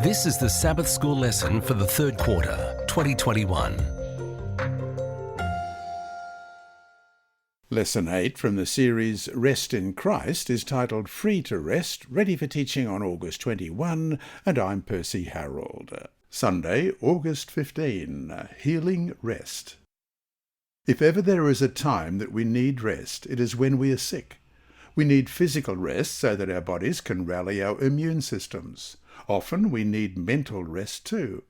This is the Sabbath School lesson for the third quarter, 2021. Lesson 8 from the series Rest in Christ is titled Free to Rest, ready for teaching on August 21, and I'm Percy Harrold. Sunday, August 15, Healing Rest. If ever there is a time that we need rest, it is when we are sick. We need physical rest so that our bodies can rally our immune systems. Often we need mental rest too.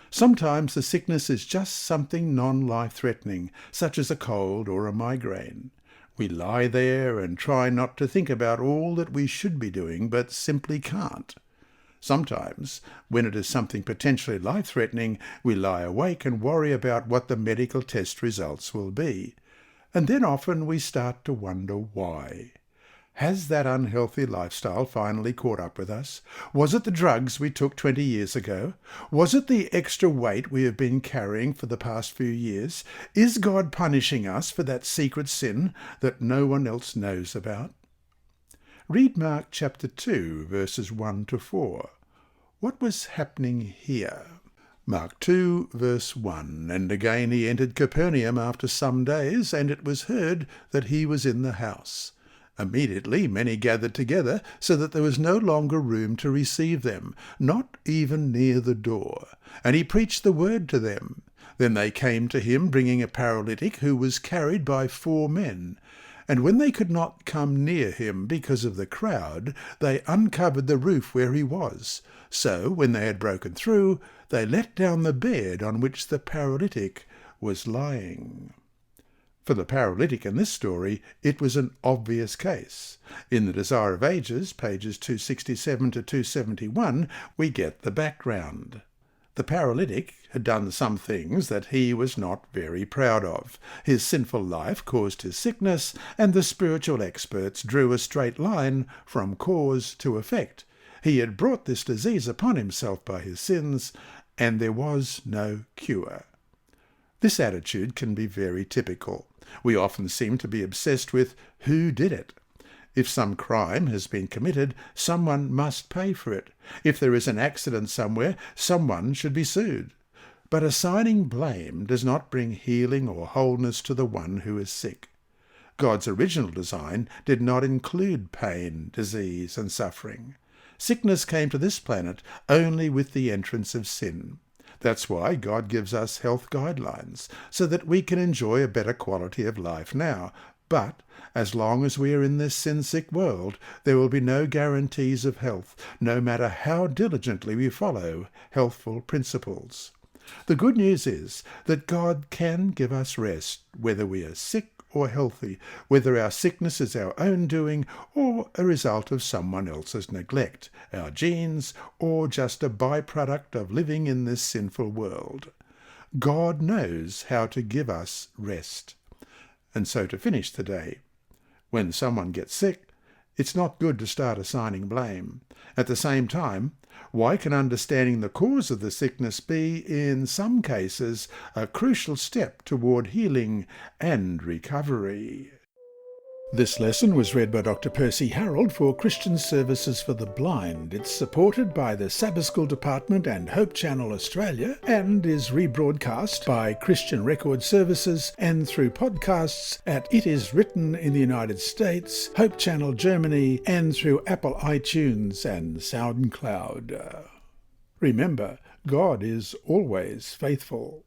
Sometimes the sickness is just something non-life-threatening, such as a cold or a migraine. We lie there and try not to think about all that we should be doing, but simply can't. Sometimes, when it is something potentially life-threatening, we lie awake and worry about what the medical test results will be. And then often we start to wonder why. Has that unhealthy lifestyle finally caught up with us? Was it the drugs we took 20 years ago? Was it the extra weight we have been carrying for the past few years? Is God punishing us for that secret sin that no one else knows about? Read Mark chapter 2, verses 1 to 4. What was happening here? Mark 2, verse 1, And again he entered Capernaum after some days, and it was heard that he was in the house. Immediately many gathered together, so that there was no longer room to receive them, not even near the door. And he preached the word to them. Then they came to him, bringing a paralytic who was carried by 4 men. And when they could not come near him because of the crowd, they uncovered the roof where he was. So, when they had broken through, they let down the bed on which the paralytic was lying. For the paralytic in this story, it was an obvious case. In The Desire of Ages, pages 267 to 271, we get the background. The paralytic had done some things that he was not very proud of. His sinful life caused his sickness, and the spiritual experts drew a straight line from cause to effect. He had brought this disease upon himself by his sins, and there was no cure. This attitude can be very typical. We often seem to be obsessed with who did it. If some crime has been committed, someone must pay for it. If there is an accident somewhere, someone should be sued. But assigning blame does not bring healing or wholeness to the one who is sick. God's original design did not include pain, disease, and suffering. Sickness came to this planet only with the entrance of sin. That's why God gives us health guidelines, so that we can enjoy a better quality of life now. But as long as we are in this sin-sick world, there will be no guarantees of health, no matter how diligently we follow healthful principles. The good news is that God can give us rest, whether we are sick or healthy, whether our sickness is our own doing or a result of someone else's neglect, our genes, or just a byproduct of living in this sinful world. God knows how to give us rest. And so to finish today, when someone gets sick, it's not good to start assigning blame. At the same time, why can understanding the cause of the sickness be, in some cases, a crucial step toward healing and recovery? This lesson was read by Dr. Percy Harrold for Christian Services for the Blind. It's supported by the Sabbath School Department and Hope Channel Australia, and is rebroadcast by Christian Record Services and through podcasts at It Is Written in the United States, Hope Channel Germany, and through Apple iTunes and SoundCloud. Remember, God is always faithful.